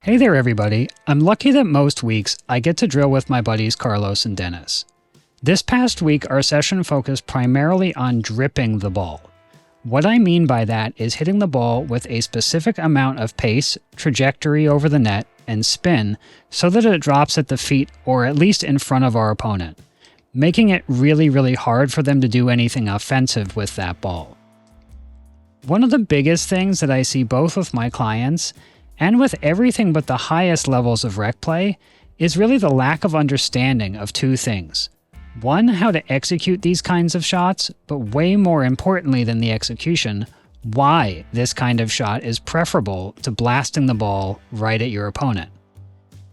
Hey there everybody, I'm lucky that most weeks I get to drill with my buddies Carlos and Dennis. This past week our session focused primarily on dripping the ball. What I mean by that is hitting the ball with a specific amount of pace, trajectory over the net, and spin so that it drops at the feet or at least in front of our opponent, making it really hard for them to do anything offensive with that ball. One of the biggest things that I see both with my clients and with everything but the highest levels of rec play is really the lack of understanding of two things. One, how to execute these kinds of shots, but way more importantly than the execution, why this kind of shot is preferable to blasting the ball right at your opponent.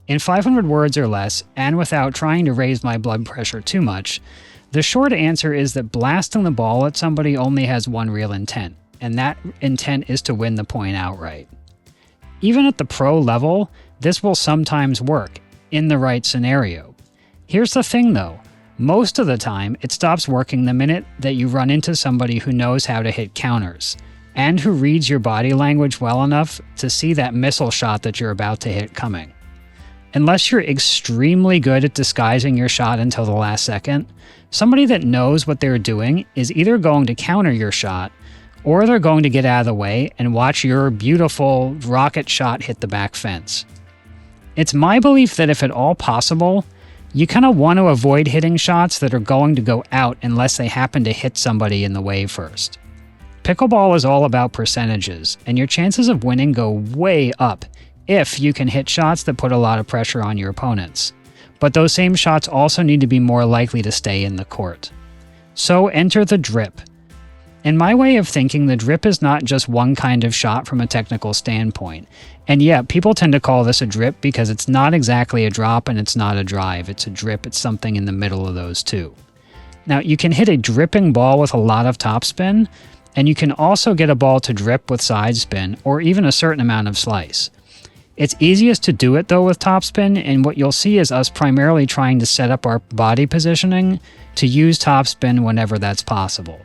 In 500 words or less, and without trying to raise my blood pressure too much, the short answer is that blasting the ball at somebody only has one real intent, and that intent is to win the point outright. Even at the pro level, this will sometimes work, in the right scenario. Here's the thing though, most of the time it stops working the minute that you run into somebody who knows how to hit counters, and who reads your body language well enough to see that missile shot that you're about to hit coming. Unless you're extremely good at disguising your shot until the last second, somebody that knows what they're doing is either going to counter your shot, or they're going to get out of the way and watch your beautiful rocket shot hit the back fence. It's my belief that if at all possible, you kind of want to avoid hitting shots that are going to go out unless they happen to hit somebody in the way first. Pickleball is all about percentages, and your chances of winning go way up if you can hit shots that put a lot of pressure on your opponents. But those same shots also need to be more likely to stay in the court. So enter the drip. In my way of thinking, the drip is not just one kind of shot from a technical standpoint. And yeah, people tend to call this a drip because it's not exactly a drop and it's not a drive. It's a drip, it's something in the middle of those two. Now, you can hit a dripping ball with a lot of topspin, and you can also get a ball to drip with side spin or even a certain amount of slice. It's easiest to do it though with topspin, and what you'll see is us primarily trying to set up our body positioning to use topspin whenever that's possible.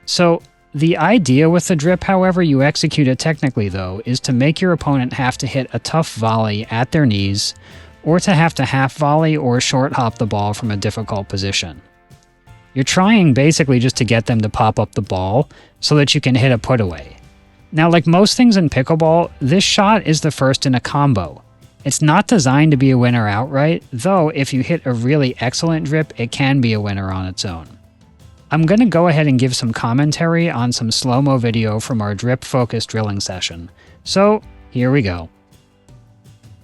So, the idea with the drip, however you execute it technically though, is to make your opponent have to hit a tough volley at their knees, or to have to half volley or short hop the ball from a difficult position. You're trying basically just to get them to pop up the ball so that you can hit a put away. Now, like most things in pickleball, this shot is the first in a combo. It's not designed to be a winner outright, though if you hit a really excellent drip, it can be a winner on its own. I'm going to go ahead and give some commentary on some slow-mo video from our drip-focused drilling session. So, here we go.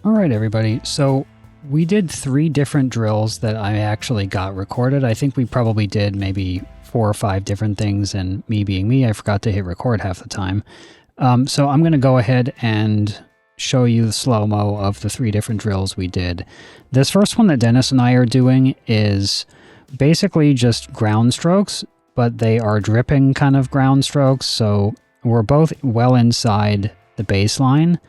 Alright everybody, so we did 3 different drills that I actually got recorded. I think we probably did maybe 4 or 5 different things, and me being me, I forgot to hit record half the time. So I'm going to go ahead and show you the slow-mo of the 3 different drills we did. This first one that Dennis and I are doing is basically just ground strokes, but they are dripping kind of ground strokes, so we're both well inside the baseline,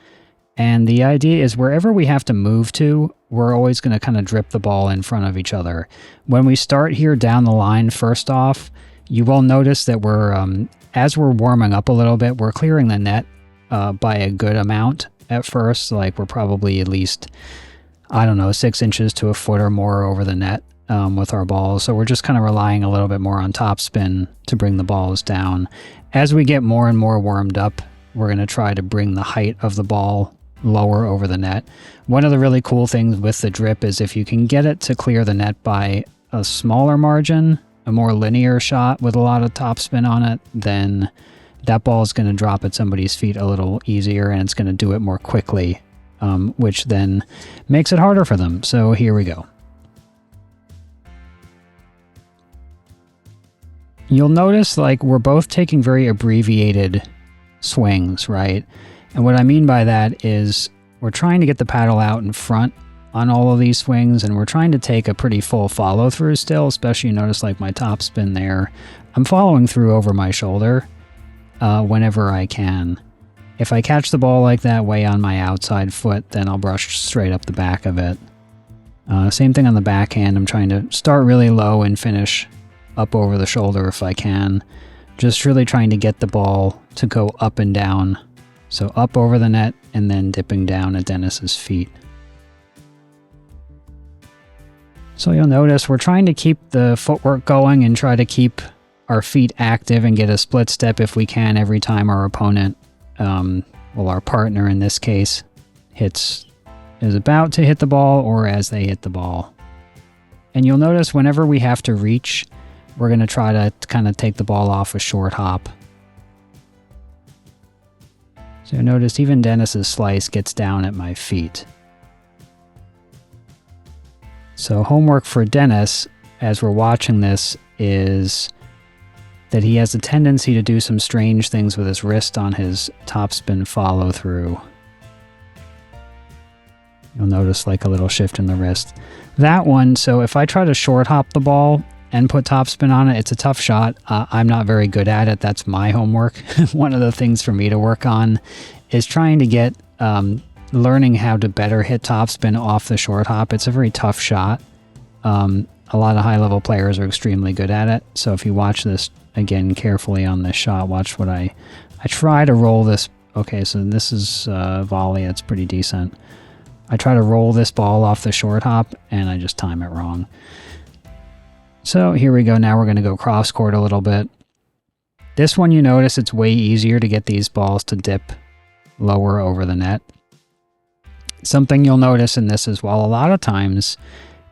and the idea is wherever we have to move to, we're always going to kind of drip the ball in front of each other. When we start here down the line, first off, you will notice that we're, as we're warming up a little bit, we're clearing the net by a good amount at first, like we're probably at least, I don't know, 6 inches to a foot or more over the net. With our balls, so we're just kind of relying a little bit more on topspin to bring the balls down. As we get more and more warmed up, we're going to try to bring the height of the ball lower over the net. One of the really cool things with the drip is if you can get it to clear the net by a smaller margin, a more linear shot with a lot of topspin on it, then that ball is going to drop at somebody's feet a little easier, and it's going to do it more quickly, which then makes it harder for them. So here we go. You'll notice like we're both taking very abbreviated swings, right? And what I mean by that is we're trying to get the paddle out in front on all of these swings, and we're trying to take a pretty full follow through still, especially you notice like my top spin there. I'm following through over my shoulder whenever I can. If I catch the ball like that way on my outside foot, then I'll brush straight up the back of it. Same thing on the backhand. I'm trying to start really low and finish up over the shoulder if I can. Just really trying to get the ball to go up and down So up over the net and then dipping down at Dennis's feet. So you'll notice we're trying to keep the footwork going and try to keep our feet active and get a split step if we can every time our opponent, well, our partner in this case, is about to hit the ball or as they hit the ball. And you'll notice whenever we have to reach, we're going to try to kind of take the ball off a short hop. So you'll notice even Dennis's slice gets down at my feet. So homework for Dennis, as we're watching this, is that he has a tendency to do some strange things with his wrist on his topspin follow through. You'll notice like a little shift in the wrist. That one, so if I try to short hop the ball and put topspin on it, it's a tough shot. I'm not very good at it. That's my homework. One of the things for me to work on is trying to get learning how to better hit topspin off the short hop. It's a very tough shot. A lot of high-level players are extremely good at it. So if you watch this again carefully on this shot, watch what I try to roll this. Okay, so this is volley. It's pretty decent. I try to roll this ball off the short hop, and I just time it wrong. So here we go. Now we're going to go cross court a little bit. This one, you notice it's way easier to get these balls to dip lower over the net. Something you'll notice in this as well, a lot of times,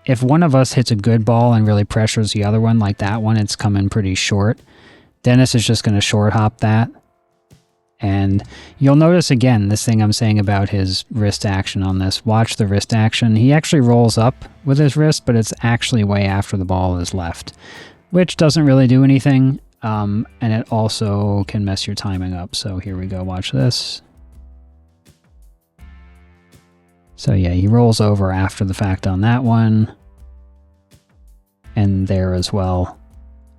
if one of us hits a good ball and really pressures the other one, like that one, it's coming pretty short. Dennis is just going to short hop that. And you'll notice again, this thing I'm saying about his wrist action on this. Watch the wrist action. He actually rolls up with his wrist, but it's actually way after the ball is left, which doesn't really do anything. And it also can mess your timing up. So here we go. Watch this. So yeah, he rolls over after the fact on that one. And there as well.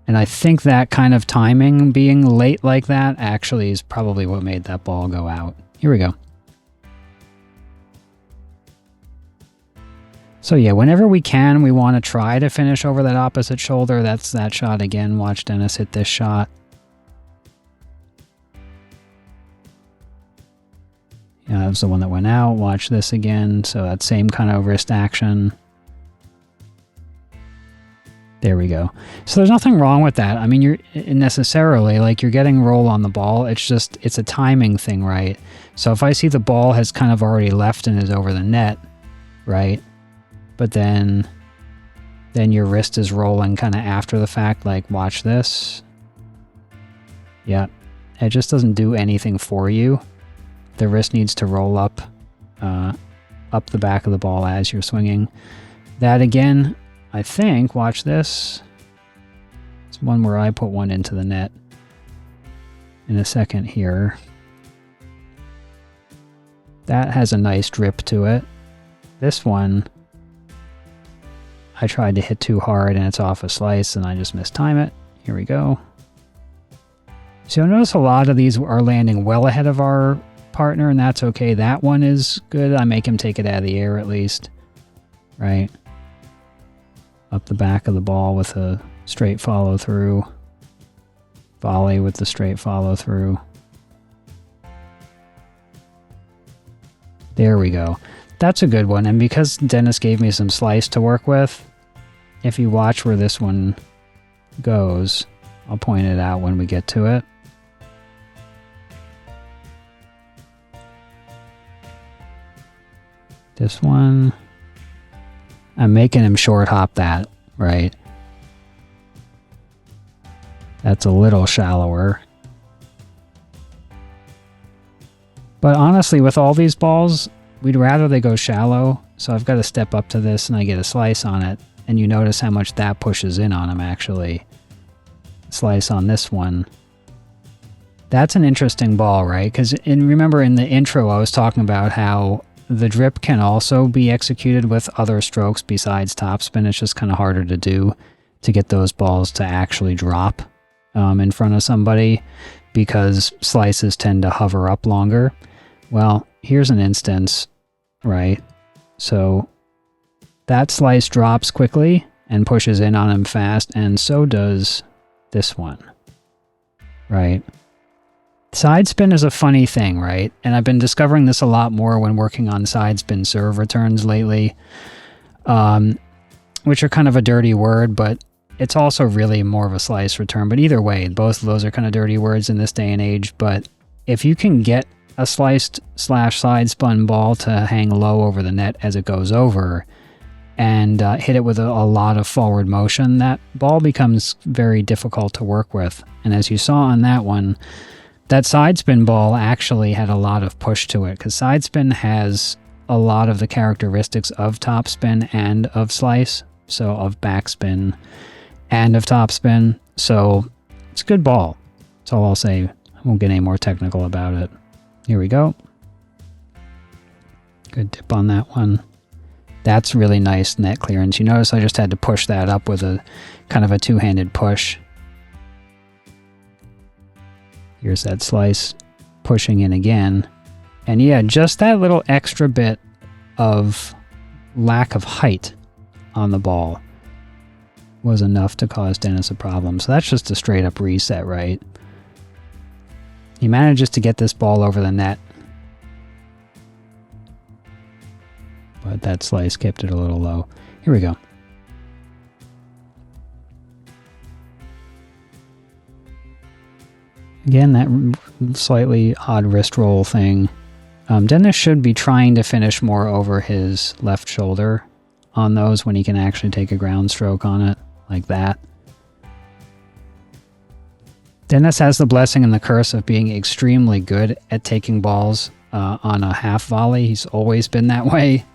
And I think that kind of timing being late like that actually is probably what made that ball go out. Here we go. So yeah, whenever we can, we want to try to finish over that opposite shoulder. That's that shot again. Watch Dennis hit this shot. Yeah, that was the one that went out. Watch this again. So that same kind of wrist action. There we go. So there's nothing wrong with that. I mean, you're necessarily, like, you're getting roll on the ball. It's just, it's a timing thing, right? So if I see the ball has kind of already left and is over the net, right? But then your wrist is rolling kind of after the fact, like, watch this. Yeah. It just doesn't do anything for you. The wrist needs to roll up the back of the ball as you're swinging. That again, I think, watch this. It's one where I put one into the net in a second here. That has a nice drip to it. This one, I tried to hit too hard and it's off a slice and I just mistime it. Here we go. So you'll notice a lot of these are landing well ahead of our partner, and that's okay. That one is good. I make him take it out of the air at least. Right? Up the back of the ball with a straight follow through. Volley with the straight follow through. There we go. That's a good one. And because Dennis gave me some slice to work with, if you watch where this one goes, I'll point it out when we get to it. This one, I'm making him short hop that, right? That's a little shallower. But honestly, with all these balls, we'd rather they go shallow. So I've got to step up to this and I get a slice on it. And you notice how much that pushes in on him, actually. Slice on this one. That's an interesting ball, right? Because remember in the intro, I was talking about how the drip can also be executed with other strokes besides topspin. It's just kind of harder to do to get those balls to actually drop in front of somebody because slices tend to hover up longer. Well, here's an instance, right? So that slice drops quickly and pushes in on him fast, and so does this one, right? Side spin is a funny thing, right? And I've been discovering this a lot more when working on side spin serve returns lately, which are kind of a dirty word, but it's also really more of a slice return. But either way, both of those are kind of dirty words in this day and age. But if you can get a sliced / side spun ball to hang low over the net as it goes over and hit it with a lot of forward motion, that ball becomes very difficult to work with. And as you saw on that one, that side spin ball actually had a lot of push to it, because side spin has a lot of the characteristics of top spin and of slice, so of backspin and of top spin. So it's a good ball. That's all I'll say. I won't get any more technical about it. Here we go. Good dip on that one. That's really nice net clearance. You notice I just had to push that up with a kind of a two-handed push. Here's that slice pushing in again. And yeah, just that little extra bit of lack of height on the ball was enough to cause Dennis a problem. So that's just a straight up reset, right? He manages to get this ball over the net, but that slice kept it a little low. Here we go. Again, that slightly odd wrist roll thing. Dennis should be trying to finish more over his left shoulder on those when he can actually take a ground stroke on it, like that. Dennis has the blessing and the curse of being extremely good at taking balls on a half volley. He's always been that way,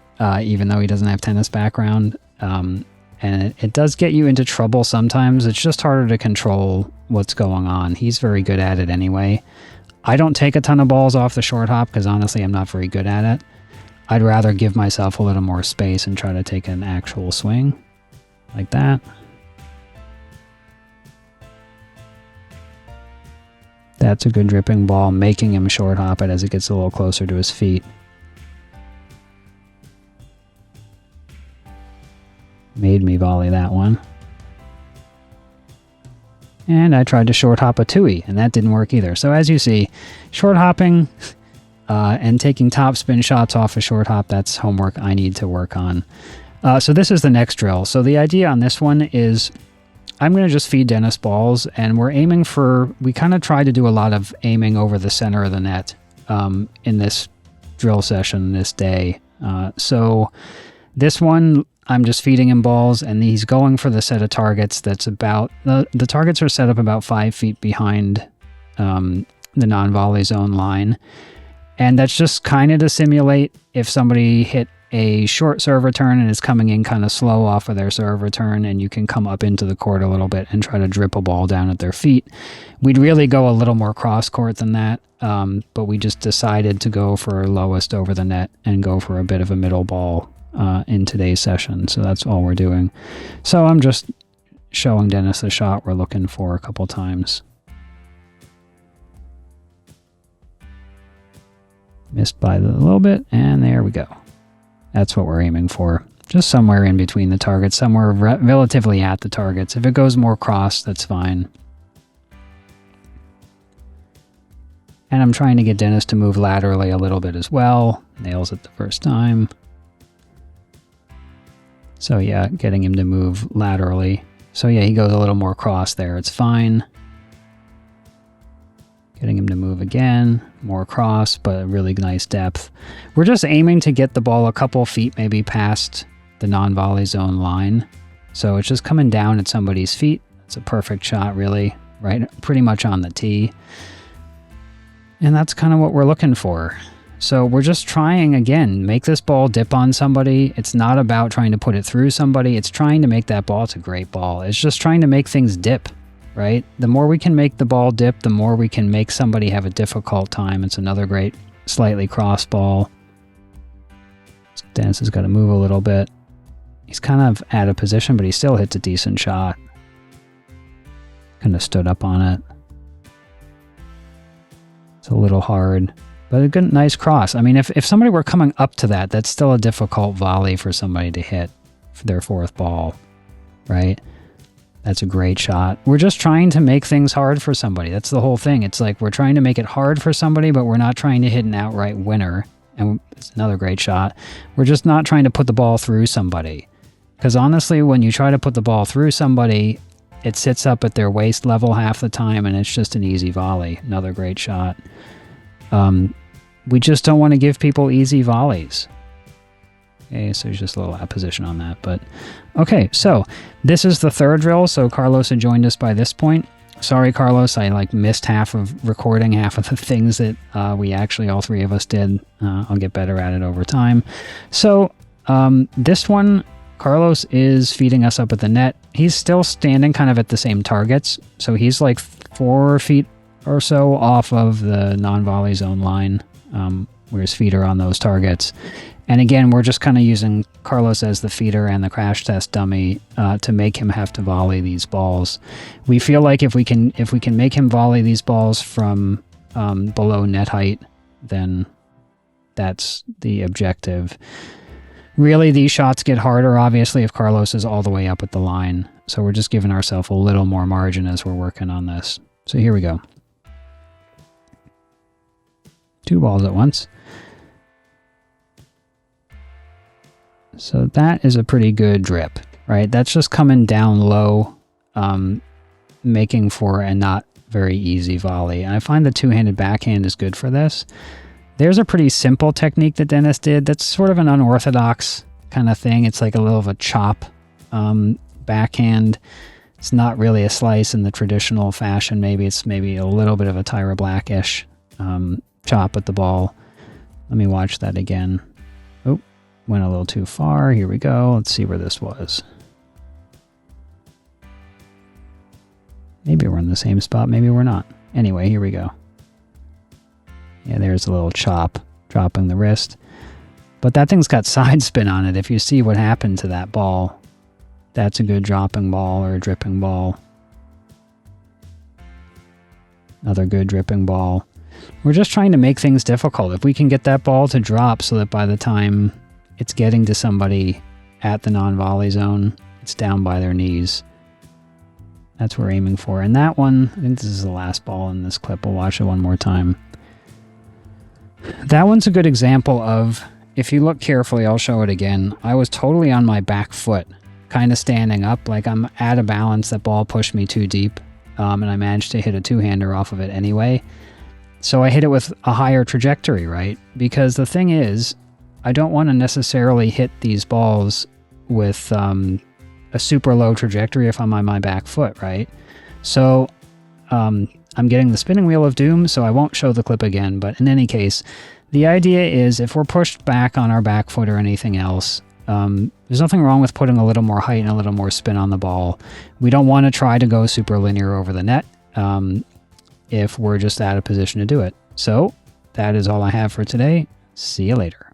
even though he doesn't have tennis background. And it does get you into trouble sometimes. It's just harder to control what's going on. He's very good at it anyway. I don't take a ton of balls off the short hop because honestly I'm not very good at it. I'd rather give myself a little more space and try to take an actual swing like that. That's a good dripping ball, making him short hop it as it gets a little closer to his feet. Made me volley that one. And I tried to short hop a two-y, and that didn't work either. So as you see, short hopping and taking top spin shots off a short hop, that's homework I need to work on. So this is the next drill. So the idea on this one is I'm going to just feed Dennis balls, and we're aiming for, we kind of try to do a lot of aiming over the center of the net in this drill session this day. So this one, I'm just feeding him balls, and he's going for the set of targets that's about, the targets are set up about 5 feet behind the non-volley zone line. And that's just kind of to simulate if somebody hit a short serve return and is coming in kind of slow off of their serve return, and you can come up into the court a little bit and try to drip a ball down at their feet. We'd really go a little more cross court than that, but we just decided to go for lowest over the net and go for a bit of a middle ball in today's session. So that's all we're doing. So I'm just showing Dennis the shot we're looking for a couple times. Missed by a little bit, and there we go. That's what we're aiming for. Just somewhere in between the targets, somewhere relatively at the targets. If it goes more cross, that's fine. And I'm trying to get Dennis to move laterally a little bit as well. Nails it the first time. So yeah, getting him to move laterally. So yeah, he goes a little more cross there. It's fine. Getting him to move again, more cross, but a really nice depth. We're just aiming to get the ball a couple feet maybe past the non-volley zone line. So it's just coming down at somebody's feet. It's a perfect shot, really, right? Pretty much on the tee. And that's kind of what we're looking for. So we're just trying, again, make this ball dip on somebody. It's not about trying to put it through somebody. It's trying to make that ball. It's a great ball. It's just trying to make things dip. Right? The more we can make the ball dip, the more we can make somebody have a difficult time. It's another great slightly cross ball. Dennis has got to move a little bit. He's kind of out of position, but he still hits a decent shot. Kind of stood up on it. It's a little hard, but a good, nice cross. I mean, if somebody were coming up to that, that's still a difficult volley for somebody to hit for their fourth ball, right? That's a great shot. We're just trying to make things hard for somebody. That's the whole thing. It's like we're trying to make it hard for somebody, but we're not trying to hit an outright winner. And it's another great shot. We're just not trying to put the ball through somebody. Because honestly, when you try to put the ball through somebody, it sits up at their waist level half the time, and it's just an easy volley. Another great shot. We just don't want to give people easy volleys. Okay, so there's just a little out of position on that. But okay, so this is the third drill. So Carlos had joined us by this point. Sorry, Carlos, I missed half of recording half of the things that we actually, all three of us did. I'll get better at it over time. So this one, Carlos is feeding us up at the net. He's still standing kind of at the same targets. So he's like 4 feet or so off of the non-volley zone line, where his feet are on those targets. And again, we're just kind of using Carlos as the feeder and the crash test dummy to make him have to volley these balls. We feel like if we can make him volley these balls from below net height, then that's the objective. Really, these shots get harder, obviously, if Carlos is all the way up at the line. So we're just giving ourselves a little more margin as we're working on this. So here we go. 2 balls at once. So that is a pretty good drip, right? That's just coming down low, making for a not very easy volley. And I find the two-handed backhand is good for this. There's a pretty simple technique that Dennis did that's sort of an unorthodox kind of thing. It's like a little of a chop backhand. It's not really a slice in the traditional fashion. Maybe it's a little bit of a Tyra Black-ish chop at the ball. Let me watch that again. Oh, went a little too far. Here we go. Let's see where this was. Maybe we're in the same spot. Maybe we're not. Anyway, here we go. Yeah, there's a little chop, dropping the wrist. But that thing's got side spin on it. If you see what happened to that ball, that's a good dropping ball or a dripping ball. Another good dripping ball. We're just trying to make things difficult. If we can get that ball to drop so that by the time it's getting to somebody at the non-volley zone, it's down by their knees. That's what we're aiming for. And that one, I think this is the last ball in this clip. We'll watch it one more time. That one's a good example of, if you look carefully, I'll show it again. I was totally on my back foot, kind of standing up, like I'm out of balance. That ball pushed me too deep, and I managed to hit a two-hander off of it anyway. So I hit it with a higher trajectory, right? Because the thing is, I don't want to necessarily hit these balls with a super low trajectory if I'm on my back foot, right? So I'm getting the spinning wheel of doom, so I won't show the clip again, but in any case, the idea is if we're pushed back on our back foot or anything else, there's nothing wrong with putting a little more height and a little more spin on the ball. We don't want to try to go super linear over the net if we're just out of position to do it. So that is all I have for today. See you later.